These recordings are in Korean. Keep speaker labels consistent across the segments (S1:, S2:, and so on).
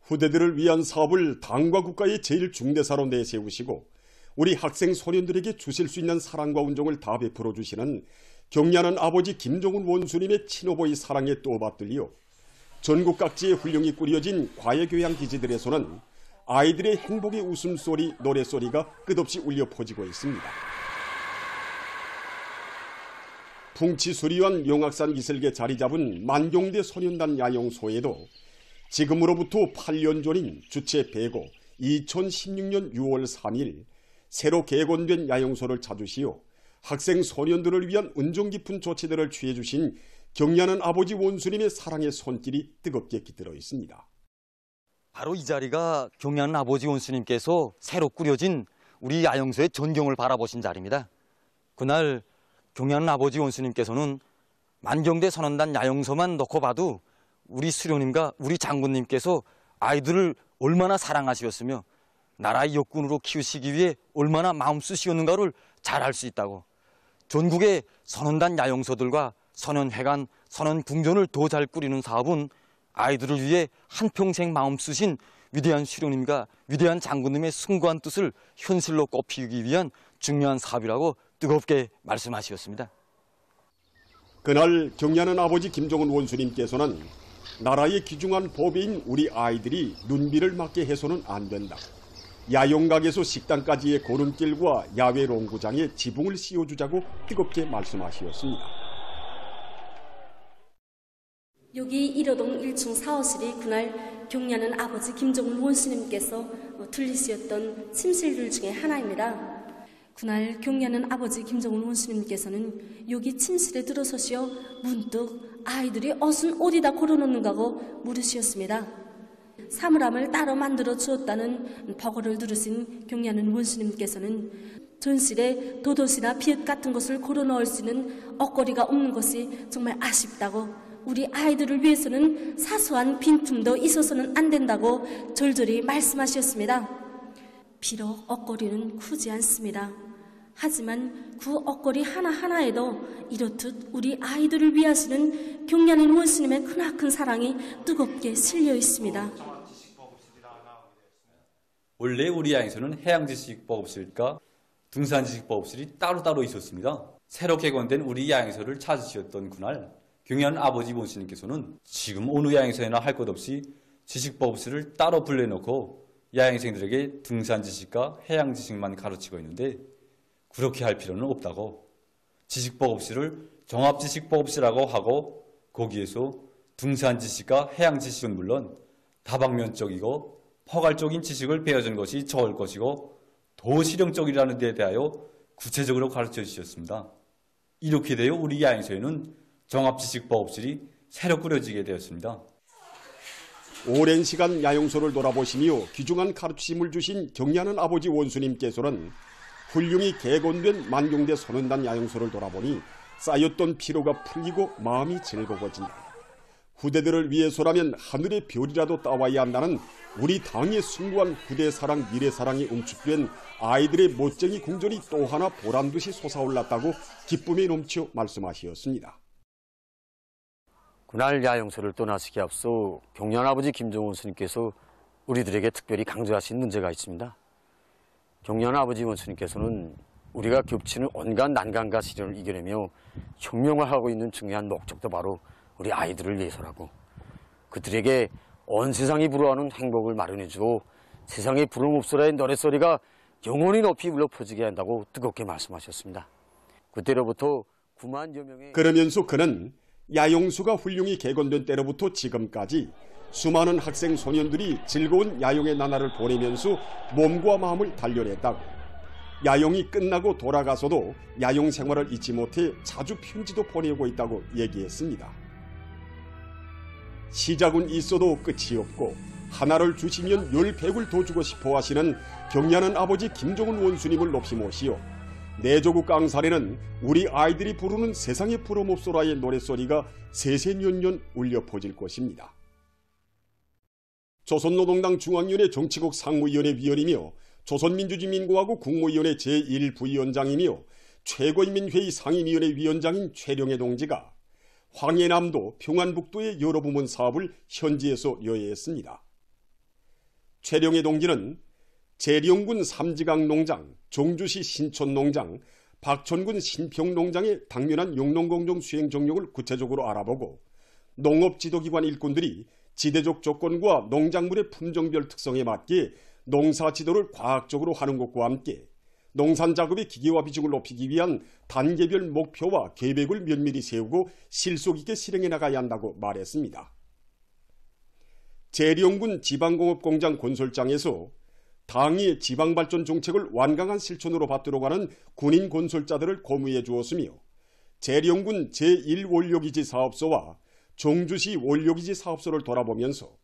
S1: 후대들을 위한 사업을 당과 국가의 제일 중대사로 내세우시고 우리 학생 소년들에게 주실 수 있는 사랑과 운종을 다 베풀어 주시는 경리하는 아버지 김종훈 원수님의 친오보의 사랑에 또 받들려 전국 각지에 훌륭히 꾸려진 과외교양 기지들에서는 아이들의 행복의 웃음소리, 노래소리가 끝없이 울려 퍼지고 있습니다. 풍치수리원 용악산 기슭에 자리 잡은 만경대 소년단 야영소에도 지금으로부터 8년 전인 주체 105 2016년 6월 3일 새로 개건된 야영소를 찾으시어 학생 소년들을 위한 은종 깊은 조치들을 취해 주신 경리하는 아버지 원수님의 사랑의 손길이 뜨겁게 깃들어 있습니다.
S2: 바로 이 자리가 경리하는 아버지 원수님께서 새로 꾸려진 우리 야영소의 전경을 바라보신 자리입니다. 그날 경리하는 아버지 원수님께서는 만경대 선원단 야영소만 놓고 봐도 우리 수령님과 우리 장군님께서 아이들을 얼마나 사랑하시었으며 나라의 역군으로 키우시기 위해 얼마나 마음 쓰시었는가를 잘 알 수 있다고, 전국의 선원단 야영소들과 선원회관, 선원궁전을 더 잘 꾸리는 사업은 아이들을 위해 한평생 마음 쓰신 위대한 수령님과 위대한 장군님의 숭고한 뜻을 현실로 꼽히기 위한 중요한 사업이라고 뜨겁게 말씀하셨습니다.
S1: 그날 경리하는 아버지 김종훈 원수님께서는 나라의 귀중한 보배인 우리 아이들이 눈비를 맞게 해서는 안 된다. 야영각에서 식당까지의 고름길과 야외 농구장에 지붕을 씌워주자고 뜨겁게 말씀하셨습니다.
S3: 여기 1호동 1층 사호실이 그날 경리하는 아버지 김종훈 원수님께서 들리셨던 침실들 중에 하나입니다. 그날 경리하는 아버지 김종훈 원수님께서는 여기 침실에 들어서시어 문득 아이들이 어순 어디다 걸어놓는가고 물으시었습니다. 사물함을 따로 만들어 주었다는 버거를 들으신 경리하는 원수님께서는 전실에 도도시나 비읒 같은 것을 걸어 넣을 수 있는 옷걸이가 없는 것이 정말 아쉽다고, 우리 아이들을 위해서는 사소한 빈틈도 있어서는 안 된다고 절절히 말씀하셨습니다. 비록 옷걸이는 크지 않습니다. 하지만 그 옷걸이 하나하나에도 이렇듯 우리 아이들을 위하시는 경리하는 원수님의 크나큰 사랑이 뜨겁게 실려 있습니다.
S4: 원래 우리 야영소는 해양지식보급실과 등산지식보급실이 따로따로 있었습니다. 새로 개건된 우리 야영소를 찾으셨던 그날 경리하는 아버지 원수님께서는 지금 어느 야영소에나 할 것 없이 지식보급실을 따로 분리해놓고 야영생들에게 등산지식과 해양지식만 가르치고 있는데 그렇게 할 필요는 없다고, 지식보급실을 종합지식보급실이라고 하고 거기에서 등산지식과 해양지식은 물론 다방면적이고 포괄적인 지식을 배워준 것이 좋을 것이고 더 실용적이라는 데 대하여 구체적으로 가르쳐 주셨습니다. 이렇게 되어 우리 야영소에는 종합지식보급실이 새로 꾸려지게 되었습니다.
S1: 오랜 시간 야영소를 돌아보시며 귀중한 가르침을 주신 경리하는 아버지 원수님께서는 훌륭히 개건된 만경대 선원단 야영소를 돌아보니 쌓였던 피로가 풀리고 마음이 즐거워진다. 후대들을 위해서라면 하늘의 별이라도 따와야 한다는 우리 당의 숭고한 후대사랑, 미래사랑이 응축된 아이들의 멋쟁이 궁전이 또 하나 보란듯이 솟아올랐다고 기쁨에 넘쳐 말씀하셨습니다.
S5: 그날 야영소를 떠나시기 앞서 경리하는 아버지 김종훈 스님께서 우리들에게 특별히 강조하신 문제가 있습니다. 경리하는 아버지 원수님께서는 우리가 겹치는 온갖 난관과 시련을 이겨내며 혁명을 하고 있는 중요한 목적도 바로 우리 아이들을 위해서라고, 그들에게 온 세상이 부러워하는 행복을 마련해주고 세상에 부름없어라의 노랫소리가 영원히 높이 울려 퍼지게 한다고 뜨겁게 말씀하셨습니다. 그때로부터 9만여 명의
S1: 그러면서 그는 야영소가 훌륭히 개건된 때로부터 지금까지 수많은 학생 소년들이 즐거운 야영의 나날을 보내면서 몸과 마음을 단련했다고, 야영이 끝나고 돌아가서도 야영 생활을 잊지 못해 자주 편지도 보내고 있다고 얘기했습니다. 시작은 있어도 끝이 없고 하나를 주시면 10백을 더 주고 싶어 하시는 경리하는 아버지 김종훈 원수님을 높이 모시어 내조국 강산에는 우리 아이들이 부르는 세상의 부름없소라의 노랫소리가 세세년년 울려 퍼질 것입니다. 조선노동당 중앙위원회 정치국 상무위원회 위원이며 조선민주주의민공화국 국무위원회 제1부위원장이며 최고인민회의 상임위원회 위원장인 최령해 동지가 황해남도 평안북도의 여러 부문 사업을 현지에서 여회했습니다. 최룡의 동지는 재령군 삼지강 농장, 종주시 신촌농장, 박천군 신평농장의 당면한 용농공정 수행 정력을 구체적으로 알아보고 농업지도기관 일꾼들이 지대적 조건과 농작물의 품종별 특성에 맞게 농사지도를 과학적으로 하는 것과 함께 농산작업의 기계화 비중을 높이기 위한 단계별 목표와 계획을 면밀히 세우고 실속 있게 실행해 나가야 한다고 말했습니다. 재령군 지방공업공장 건설장에서 당의 지방발전 정책을 완강한 실천으로 받들어가는 군인 건설자들을 고무해 주었으며 재령군 제1원료기지 사업소와 종주시 원료기지 사업소를 돌아보면서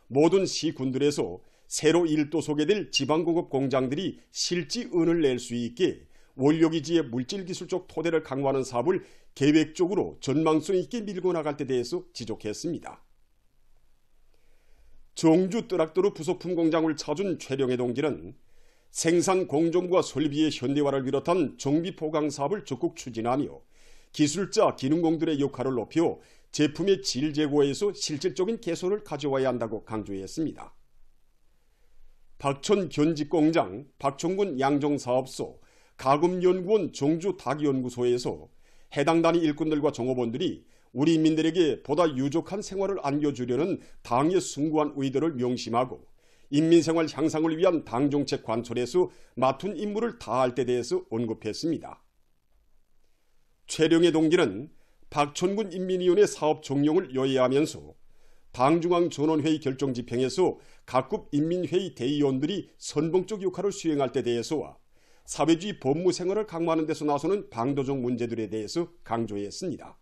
S1: 모든 시군들에서 새로 일도 소개될 지방공업 공장들이 실지은을 낼 수 있게 원료기지의 물질기술적 토대를 강화하는 사업을 계획적으로 전망성 있게 밀고 나갈 때 대해서 지적했습니다. 종주 뜨락도르 부속품 공장을 찾은 최룡의 동지는 생산 공정과 설비의 현대화를 비롯한 정비 포강 사업을 적극 추진하며 기술자, 기능공들의 역할을 높여 제품의 질 제고에서 실질적인 개선을 가져와야 한다고 강조했습니다. 박천 견직공장, 박천군 양정사업소, 가금연구원 종주 닭연구소에서 해당 단위 일꾼들과 종업원들이 우리 인민들에게 보다 유족한 생활을 안겨주려는 당의 숭고한 의도를 명심하고 인민생활 향상을 위한 당정책 관철에서 맡은 임무를 다할 때 대해서 언급했습니다. 최룡의 동지는 박천군 인민위원회 사업 종용을 요해하면서 당중앙전원회의 결정집행에서 각급 인민회의 대의원들이 선봉적 역할을 수행할 때 대해서와 사회주의 법무생활을 강화하는 데서 나서는 방도적 문제들에 대해서 강조했습니다.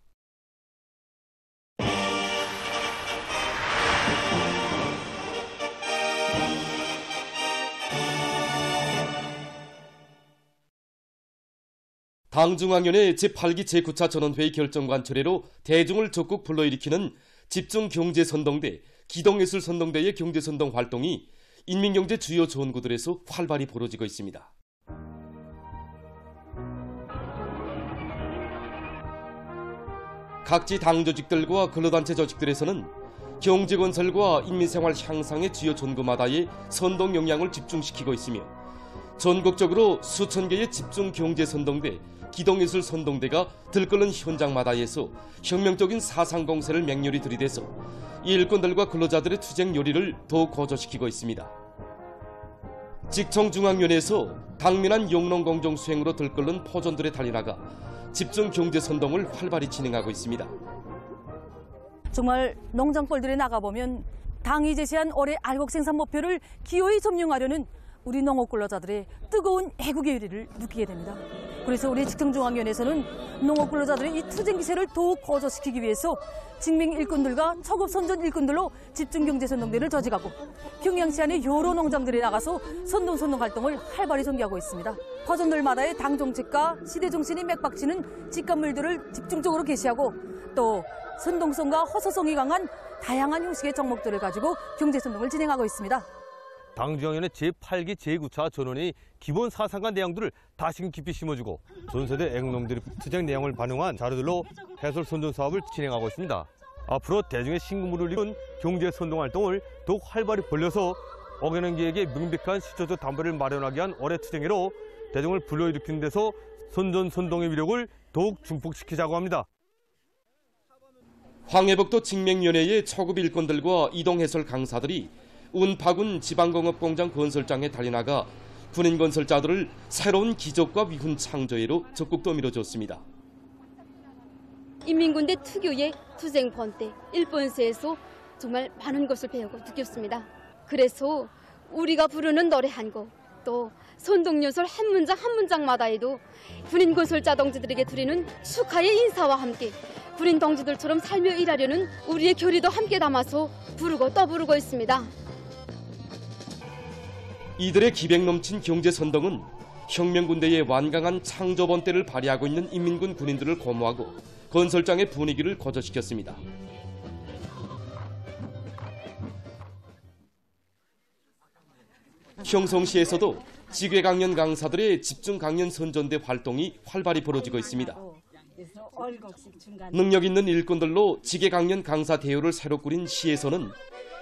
S6: 당중앙위원회 제8기 제9차 전원회의 결정관철회로 대중을 적극 불러일으키는 집중경제선동대, 기동예술선동대의 경제선동 활동이 인민경제 주요 전구들에서 활발히 벌어지고 있습니다. 각지 당조직들과 근로단체 조직들에서는 경제건설과 인민생활 향상의 주요 전구마다의 선동 역량을 집중시키고 있으며 전국적으로 수천 개의 집중경제선동대, 기동예술선동대가 들끓는 현장마다에서 혁명적인 사상공세를 맹렬히 들이대서 일꾼들과 근로자들의 투쟁 요리를 더욱 고조시키고 있습니다. 직청중앙위원회에서 당면한 용농공정 수행으로 들끓는 포존들에 달려나가 집중경제선동을 활발히 진행하고 있습니다.
S7: 정말 농장벌들에 나가보면 당이 제시한 올해 알곡 생산 목표를 기어이 점령하려는 우리 농업 근로자들의 뜨거운 애국의 의리를 느끼게 됩니다. 그래서 우리 직청중앙위원회에서는 농업 근로자들의 이 투쟁 기세를 더욱 고조시키기 위해서 직맹 일꾼들과 초급 선전 일꾼들로 집중경제선동대를 조직하고 평양시 안의 여러 농장들에 나가서 선동 활동을 활발히 전개하고 있습니다. 퍼전들마다의 당 정책과 시대 정신이 맥박치는 직감물들을 집중적으로 게시하고 또 선동성과 허소성이 강한 다양한 형식의 종목들을 가지고 경제선동을 진행하고 있습니다.
S8: 당중앙위원회 제8기 제9차 전원이 기본 사상과 내용들을 다시금 깊이 심어주고 전세대 애국농들의 투쟁 내용을 반영한 자료들로 해설 선전 사업을 진행하고 있습니다. 앞으로 대중의 신금물을 이룬 경제 선동 활동을 더욱 활발히 벌려서 어겨낸기에게 명백한 실질적 담보를 마련하기 위한 올해 투쟁회로 대중을 불러일으키는 데서 선동의 위력을 더욱 증폭시키자고 합니다.
S6: 황해북도 직맹위원회의 초급 일꾼들과 이동해설 강사들이 운파군 지방공업공장 건설장에 달려나가 군인 건설자들을 새로운 기적과 위훈 창조회로 적극 떠밀어줬습니다.
S9: 인민군대 특유의 투쟁 번때, 일본세에서 정말 많은 것을 배우고 느꼈습니다. 그래서 우리가 부르는 노래 한 곡, 또 선동요설 한 문장마다에도 군인 건설자 동지들에게 드리는 축하의 인사와 함께 군인 동지들처럼 살며 일하려는 우리의 결의도 함께 담아서 부르고 또 부르고 있습니다.
S6: 이들의 기백 넘친 경제선동은 혁명군대의 완강한 창조번대를 발휘하고 있는 인민군 군인들을 고무하고 건설장의 분위기를 고조시켰습니다. 형성시에서도 지괴강연 강사들의 집중강연 선전대 활동이 활발히 벌어지고 있습니다. 능력 있는 일꾼들로 지괴강연 강사 대회를 새로 꾸린 시에서는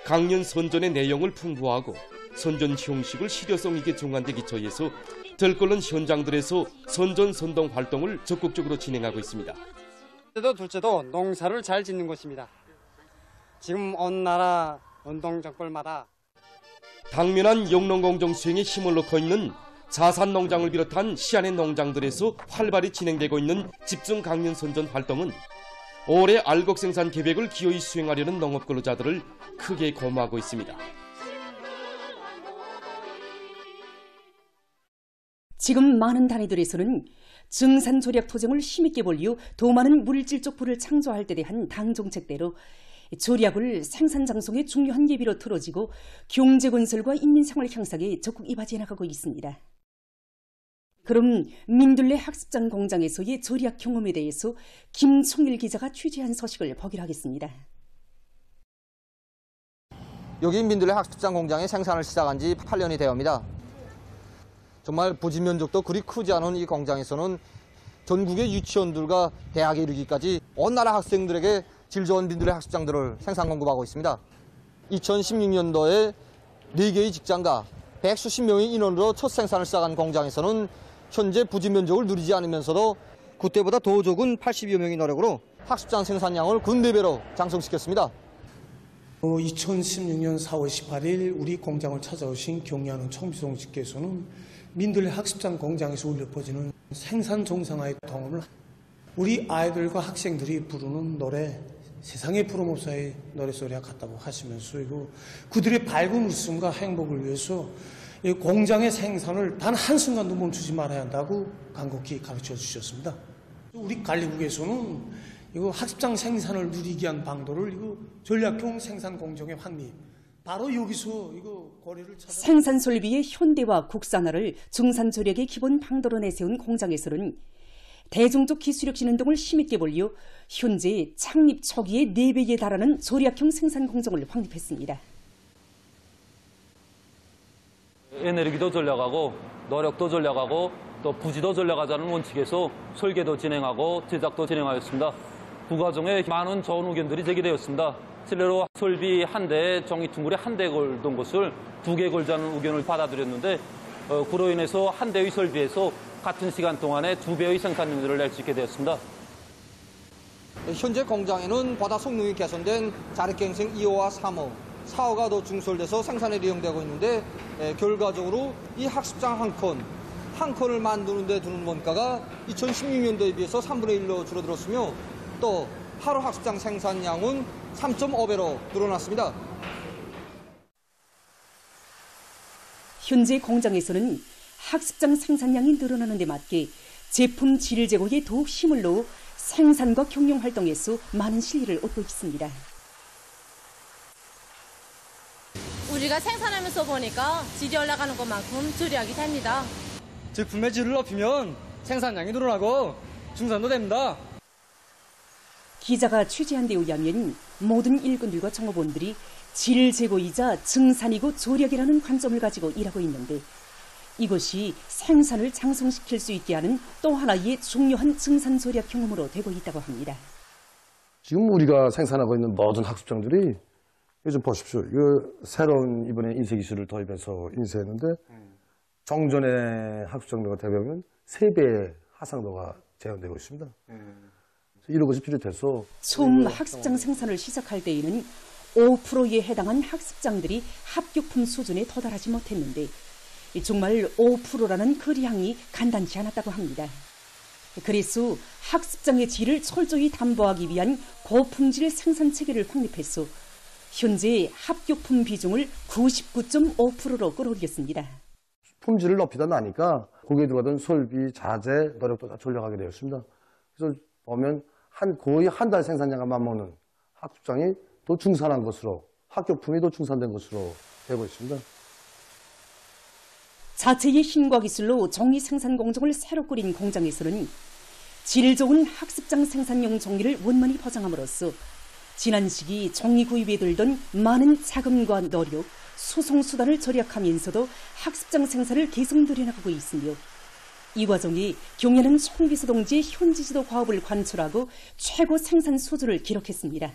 S6: 강연 선전의 내용을 풍부하고 선전 형식을 실효성 있게 종합되기 처해서 들끓는 현장들에서 선전 선동 활동을 적극적으로 진행하고 있습니다.
S10: 둘째도 농사를 잘 짓는 것입니다. 지금 어느 나라 운동정벌마다
S6: 당면한 영농공정 수행에 힘을 넣고 있는 자산농장을 비롯한 시안의 농장들에서 활발히 진행되고 있는 집중 강연 선전 활동은 올해 알곡 생산 계획을 기어이 수행하려는 농업 근로자들을 크게 고마하고 있습니다.
S11: 지금 많은 단위들에서는 증산 조략 토종을 힘있게 볼 이후 더 많은 물질적 부를 창조할 때 대한 당 정책대로 조략을 생산 장성의 중요한 예비로 틀어지고 경제 건설과 인민생활 향상에 적극 이바지해 나가고 있습니다. 그럼 민들레 학습장 공장에서의 조략 경험에 대해서 김총일 기자가 취재한 소식을 보기로 하겠습니다.
S12: 여기 민들레 학습장 공장의 생산을 시작한 지 8년이 되어옵니다. 정말 부지 면적도 그리 크지 않은 이 공장에서는 전국의 유치원들과 대학에 이르기까지 온 나라 학생들에게 질 좋은 민들레 학습장들을 생산 공급하고 있습니다. 2016년도에 4개의 직장과 1수십 명의 인원으로 첫 생산을 시작한 공장에서는 현재 부지 면적을 누리지 않으면서도 그때보다 더 적은 80여 명의 노력으로 학습장 생산량을 군대 배로 장성시켰습니다.
S13: 2016년 4월 18일 우리 공장을 찾아오신 경리하는 총비송 씨께서는 민들레 학습장 공장에서 울려 퍼지는 생산 정상화의 동원을 우리 아이들과 학생들이 부르는 노래 세상에 부름없사의 노래소리와 같다고 하시면서 그들의 밝은 웃음과 행복을 위해서 이 공장의 생산을 단 한순간도 멈추지 말아야 한다고 간곡히 가르쳐 주셨습니다. 우리 관리국에서는 이거 학습장 생산을 누리기 위한 방도를 전략형 생산 공정의 확립, 바로 여기서 거리를 찾아
S11: 생산 설비의 현대화 국산화를 중산 조력의 기본 방도로 내세운 공장에서는 대중적 기술력 진흥동을 힘있게 벌려 현재 창립 초기의 4배에 달하는 조략형 생산 공정을 확립했습니다.
S14: 에너지도 전략하고 노력도 전략하고 또 부지도 전략하자는 원칙에서 설계도 진행하고 제작도 진행하였습니다. 부과정에 많은 좋은 의견들이 제기되었습니다. 실례로 설비 한 대에 종이 둥글에 한 대 걸던 것을 2개 걸자는 의견을 받아들였는데 그로 인해서 한 대의 설비에서 같은 시간 동안에 2배의 생산량을 낼 수 있게 되었습니다.
S12: 현재 공장에는 보다 성능이 개선된 자력갱생 2호와 3호, 4호가 더 증설돼서 생산에 이용되고 있는데 결과적으로 이 학습장 한 콘을 만드는 데 드는 원가가 2016년도에 비해서 3분의 1로 줄어들었으며 또 하루 학습장 생산량은 3.5배로 늘어났습니다.
S11: 현재 공장에서는 학습장 생산량이 늘어나는 데 맞게 제품 질 제고에 더욱 힘을 넣어 생산과 경영 활동에서 많은 실리를 얻고 있습니다.
S15: 우리가 생산하면서 보니까 질이 올라가는 것만큼 절약이 됩니다.
S10: 제품의 질을 높이면 생산량이 늘어나고 중산도 됩니다.
S11: 기자가 취재한 데 의하면 모든 일꾼들과 종업원들이 질 제고이자 증산이고 조력이라는 관점을 가지고 일하고 있는데 이것이 생산을 장성시킬 수 있게 하는 또 하나의 중요한 증산 조력 경험으로 되고 있다고 합니다.
S16: 지금 우리가 생산하고 있는 모든 학습장들이 요즘 보십시오. 새로운 이번에 인쇄 기술을 도입해서 인쇄했는데 정전의 학습장도가 대보면 3배의 하상도가 재현되고 있습니다. 이런 것이 비롯해서
S11: 처음 학습장 생산을 시작할 때에는 5%에 해당한 학습장들이 합격품 수준에 도달하지 못했는데 정말 5%라는 거리항이 간단치 않았다고 합니다. 그래서 학습장의 질을 철저히 담보하기 위한 고품질 생산 체계를 확립해서 현재 합격품 비중을 99.5%로 끌어올렸습니다.
S16: 품질을 높이다 나니까 거기에 들어가던 설비, 자재, 노력도 다 전략하게 되었습니다. 그래서 보면 거의 한 달 생산량과 맞먹는 학습장이 더 중산한 것으로, 합격품이 더 중산된 것으로 되고 있습니다.
S11: 자체의 힘과 기술로 종이 생산 공정을 새로 꾸린 공장에서는 질 좋은 학습장 생산용 종이를 원만히 포장함으로써 지난 시기 종이 구입에 들던 많은 자금과 노력, 수송수단을 절약하면서도 학습장 생산을 계속 늘려나가고 있으며 이 과정이 경연은 총비서 동지의 현지지도 과업을 관철하고 최고 생산 수준을 기록했습니다. 네,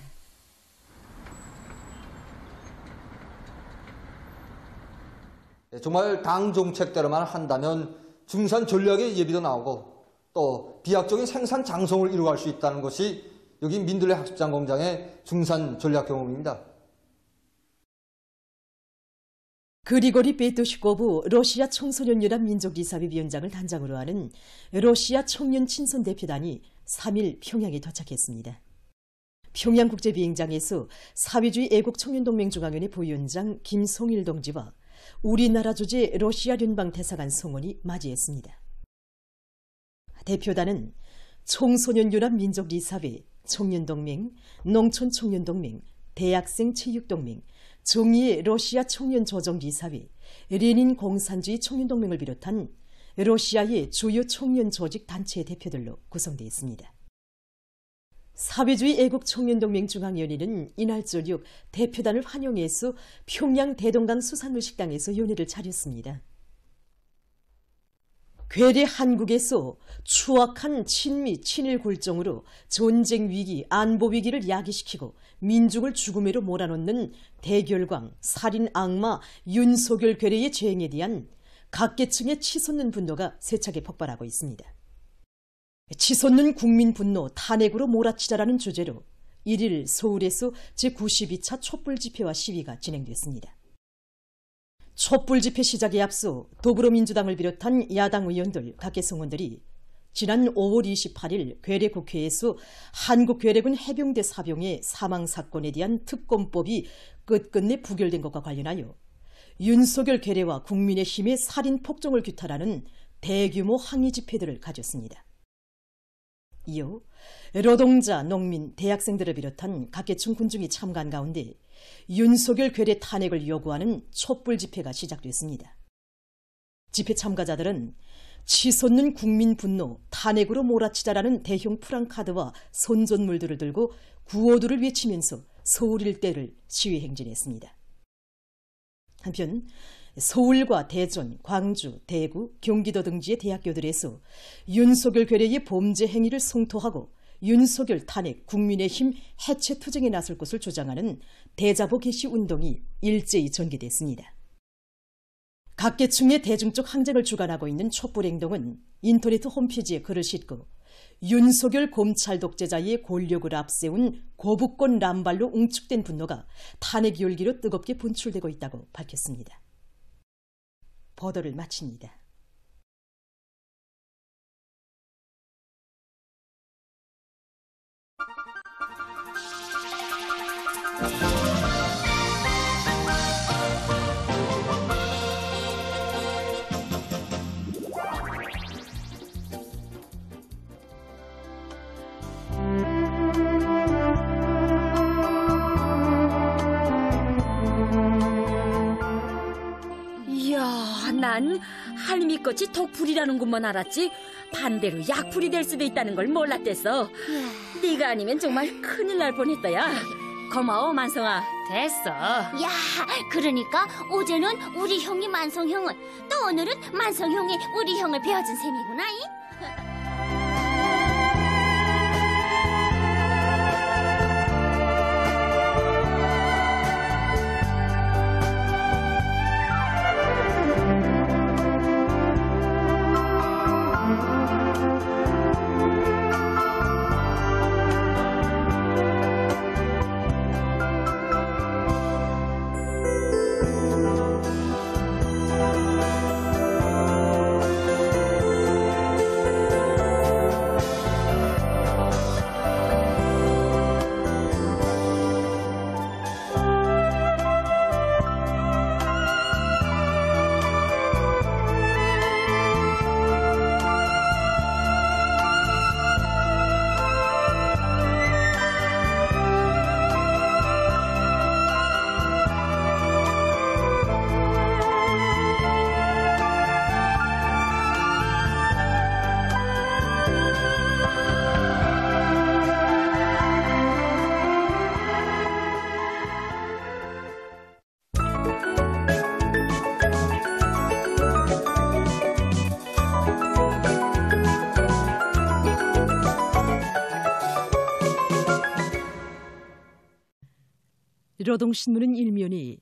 S12: 정말 당 정책대로만 한다면 중산 전략의 예비도 나오고 또 비약적인 생산 장성을 이루어갈 수 있다는 것이 여기 민들레 학습장 공장의 중산 전략 경험입니다.
S11: 그리고리 베토시코브 러시아 청소년연합 민족리사회 위원장을 단장으로 하는 러시아 청년 친선 대표단이 3일 평양에 도착했습니다. 평양국제비행장에서 사회주의 애국청년동맹중앙위원회 부위원장 김송일 동지와 우리나라 주재 러시아聯邦 대사관 송원이 맞이했습니다. 대표단은 청소년연합 민족리사회, 청년동맹, 농촌청년동맹, 대학생체육동맹, 정의의 러시아 청년조정리사회, 레닌 공산주의 청년동맹을 비롯한 러시아의 주요 청년 조직 단체의 대표들로 구성되어 있습니다. 사회주의 애국청년동맹 중앙위원회는 이날 저녁 대표단을 환영해서 평양 대동강 수산물 식당에서 연회를 차렸습니다. 괴뢰 한국에서 추악한 친미, 친일 굴종으로 전쟁 위기, 안보 위기를 야기시키고 민중을 죽음으로 몰아넣는 대결광, 살인 악마 윤석열 괴뢰의 죄행에 대한 각계층의 치솟는 분노가 세차게 폭발하고 있습니다. 치솟는 국민 분노 탄핵으로 몰아치자라는 주제로 1일 서울에서 제92차 촛불 집회와 시위가 진행됐습니다. 촛불 집회 시작에 앞서 더불어민주당을 비롯한 야당 의원들, 각계 성원들이 지난 5월 28일 괴뢰국회에서 한국괴뢰군 해병대 사병의 사망사건에 대한 특검법이 끝끝내 부결된 것과 관련하여 윤석열 괴뢰와 국민의힘의 살인폭정을 규탄하는 대규모 항의 집회들을 가졌습니다. 이어 노동자, 농민, 대학생들을 비롯한 각계층 군중이 참가한 가운데 윤석열 괴뢰 탄핵을 요구하는 촛불 집회가 시작됐습니다. 집회 참가자들은 치솟는 국민 분노, 탄핵으로 몰아치자라는 대형 프랑카드와 손전물들을 들고 구호들을 외치면서 서울 일대를 시위 행진했습니다. 한편 서울과 대전, 광주, 대구, 경기도 등지의 대학교들에서 윤석열 괴뢰의 범죄 행위를 성토하고 윤석열 탄핵, 국민의힘 해체 투쟁에 나설 것을 주장하는 대자보 게시 운동이 일제히 전개됐습니다. 각계층의 대중적 항쟁을 주관하고 있는 촛불행동은 인터넷 홈페이지에 글을 싣고 윤석열 검찰 독재자의 권력을 앞세운 거부권 남발로 응축된 분노가 탄핵 열기로 뜨겁게 분출되고 있다고 밝혔습니다. 보도를 마칩니다.
S17: 난 할미꽃이 독풀이라는 것만 알았지 반대로 약풀이 될 수도 있다는 걸 몰랐댔어. 네가 아니면 정말 큰일 날 뻔했다야. 고마워 만성아.
S18: 됐어. 야, 그러니까 어제는 우리 형이 만성 형을, 또 오늘은 만성 형이 우리 형을 베어준 셈이구나.
S11: 노동신문은 일면이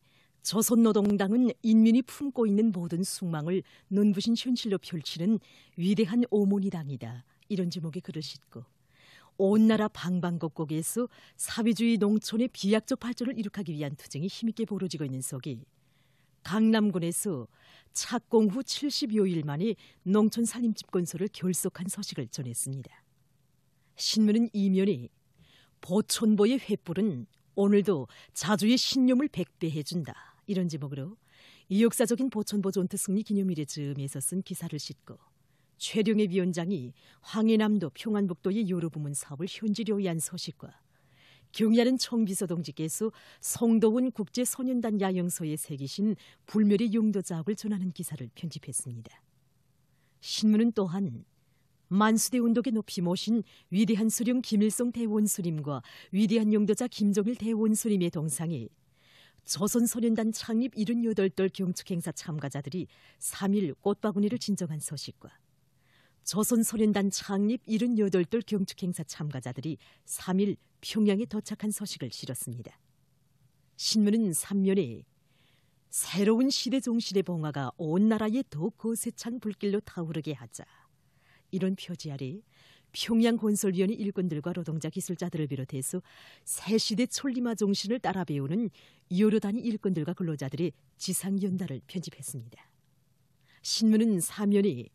S19: 조선노동당은 인민이 품고 있는 모든 숙망을 눈부신 현실로 펼치는 위대한 오모니당이다. 이런 제목의 글을 싣고 온 나라 방방곡곡에서 사회주의 농촌의 비약적 발전을 이룩하기 위한 투쟁이 힘있게 벌어지고 있는 속에 강남군에서 착공 후 70여일 만에 농촌 살림집 건설을 결속한 소식을 전했습니다. 신문은 이면에 보촌보의 횃불은 오늘도 자주의 신념을 백배해준다. 이런 제목으로 이 역사적인 보촌보 전투 승리 기념일의 즈음에서 쓴 기사를 싣고 최룡해 위원장이 황해남도 평안북도의 여러 부문 사업을 현지로 위한 소식과 경야는 청비서 동지께서 송도훈 국제소년단 야영소에 새기신 불멸의 용도자학을 전하는 기사를 편집했습니다. 신문은 또한 만수대 운동에 높이 모신 위대한 수령 김일성 대원수님과 위대한 용도자 김정일 대원수님의 동상에 조선소년단 창립 78돌 경축행사 참가자들이 3일 꽃바구니를 진정한 소식과 조선소년단 창립 78돌 경축행사 참가자들이 3일 평양에 도착한 소식을 실었습니다. 신문은 3면에 새로운 시대 정신의 봉화가 온 나라에 더 거세찬 불길로 타오르게 하자. 이런 표지 아래 평양 건설위원회 일꾼들과 노동자 기술자들을 비롯해서 새 시대 촐리마 정신을 따라 배우는 여러 단위 일꾼들과 근로자들의 지상연달을 편집했습니다. 신문은 사면에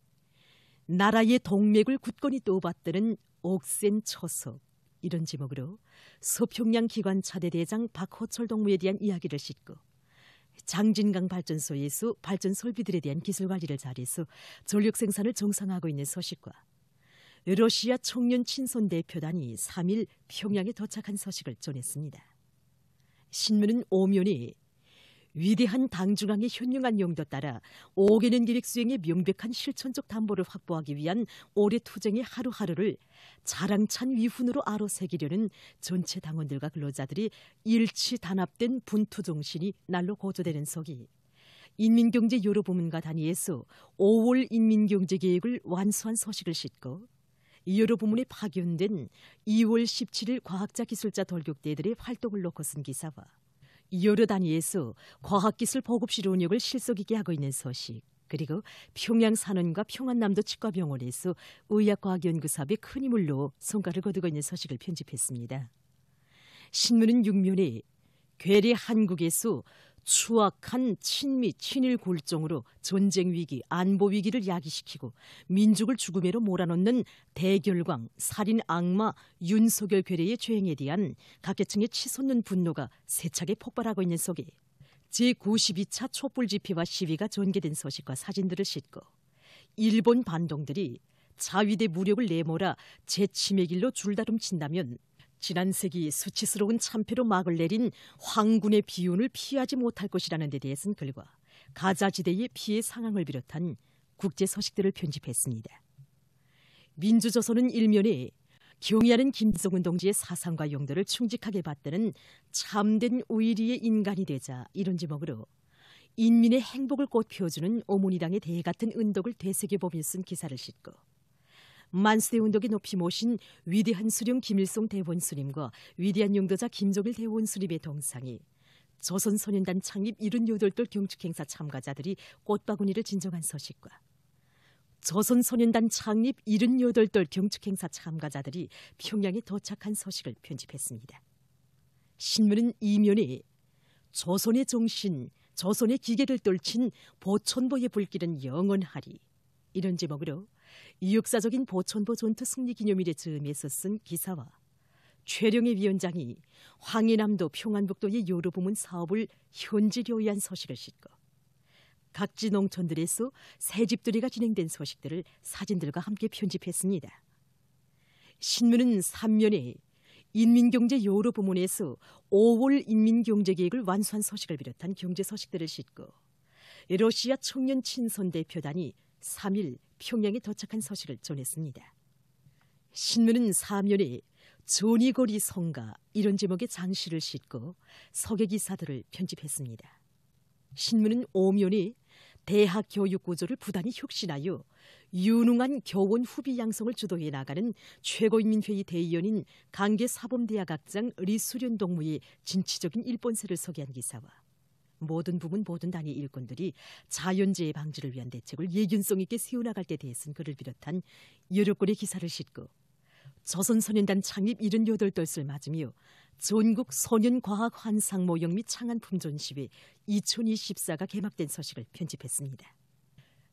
S19: 나라의 동맥을 굳건히 떠받드는 옥센 초석 이런 제목으로 서평양 기관차대 대장 박호철 동무에 대한 이야기를 싣고 장진강 발전소에서 발전 설비들에 대한 기술 관리를 잘해서 전력 생산을 정상화하고 있는 소식과 러시아 청년 친선 대표단이 3일 평양에 도착한 소식을 전했습니다. 신문은 오면에 위대한 당중앙의 현명한 용도 따라 5개년 계획 수행의 명백한 실천적 담보를 확보하기 위한 올해 투쟁의 하루하루를 자랑찬 위훈으로 아로새기려는 전체 당원들과 근로자들이 일치 단합된 분투 정신이 날로 고조되는 속이 인민경제 여러 부문과 단위에서 5월 인민경제계획을 완수한 소식을 싣고 여러 부문에 파견된 2월 17일 과학자 기술자 돌격대들의 활동을 놓고 쓴 기사와 여러 단위에서 과학기술 보급실 운영을 실속 있게 하고 있는 소식, 그리고 평양산원과 평안남도 치과병원에서 의학과학연구사업에 큰 힘을 넣어 성과를 거두고 있는 소식을 편집했습니다. 신문은 6면에 괴뢰 한국에서 추악한 친미, 친일 골정으로 전쟁 위기, 안보 위기를 야기시키고 민족을 죽음으로 몰아넣는 대결광, 살인 악마 윤석열 괴뢰의 죄행에 대한 각계층의 치솟는 분노가 세차게 폭발하고 있는 속에 제92차 촛불 집회와 시위가 전개된 소식과 사진들을 싣고 일본 반동들이 자위대 무력을 내몰아 재침의 길로 줄다름친다면 지난 세기 수치스러운 참패로 막을 내린 황군의 비운을 피하지 못할 것이라는 데 대해서는 글과 가자지대의 피해 상황을 비롯한 국제 소식들을 편집했습니다. 민주조선은 일면에 경의하는 김정은 동지의 사상과 용도를 충직하게 받드는 참된 우일이의 인간이 되자 이런 제목으로 인민의 행복을 꽃피워주는 어머니당의 대같은 은덕을 되새겨보며 쓴 기사를 싣고 만수대 운동에 높이 모신 위대한 수령 김일성 대원수님과 위대한 용도자 김정일 대원수님의 동상에 조선소년단 창립 78돌 경축행사 참가자들이 꽃바구니를 진정한 소식과 조선소년단 창립 78돌 경축행사 참가자들이 평양에 도착한 소식을 편집했습니다. 신문은 이면에 조선의 정신, 조선의 기계를 떨친 보촌보의 불길은 영원하리 이런 제목으로 이 역사적인 보촌보 전투 승리 기념일의 즈음에서 쓴 기사와 최룡해 위원장이 황해남도 평안북도의 여러 부문 사업을 현지로 위한 소식을 싣고 각지 농촌들에서 새집들이가 진행된 소식들을 사진들과 함께 편집했습니다. 신문은 3면에 인민경제 여러 부문에서 5월 인민경제계획을 완수한 소식을 비롯한 경제 소식들을 싣고 러시아 청년 친선 대표단이 3일 평양에 도착한 소식을 전했습니다. 신문은 4면에 전이거리 성가 이런 제목의 장시를 싣고 서계 기사들을 편집했습니다. 신문은 5면에 대학 교육 구조를 부단히 혁신하여 유능한 교원 후비 양성을 주도해 나가는 최고인민회의 대의원인 강계사범대학학장 리수련 동무의 진취적인 일본세를 소개한 기사와 모든 부문 모든 단위 일꾼들이 자연재해 방지를 위한 대책을 예견성 있게 세워나갈 때 대해선 그를 비롯한 여러 건의 기사를 싣고 조선소년단 창립 78돌을 맞으며 전국 소년과학 환상 모형 및 창안 품존시회 2024가 개막된 소식을 편집했습니다.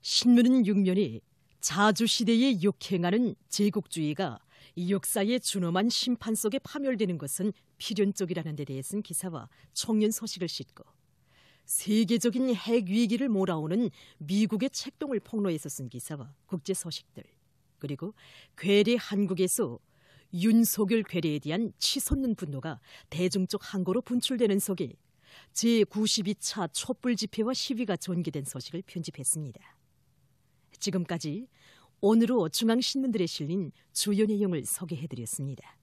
S19: 신문은 6면에 자주시대에 역행하는 제국주의가 역사의 준엄한 심판 속에 파멸되는 것은 필연적이라는 데 대해서는 기사와 청년 소식을 싣고 세계적인 핵 위기를 몰아오는 미국의 책동을 폭로해서 쓴 기사와 국제 소식들, 그리고 괴뢰 한국에서 윤석열 괴뢰에 대한 치솟는 분노가 대중적 항고로 분출되는 속에 제92차 촛불 집회와 시위가 전개된 소식을 편집했습니다. 지금까지 오늘로 중앙신문들에 실린 주요 내용을 소개해드렸습니다.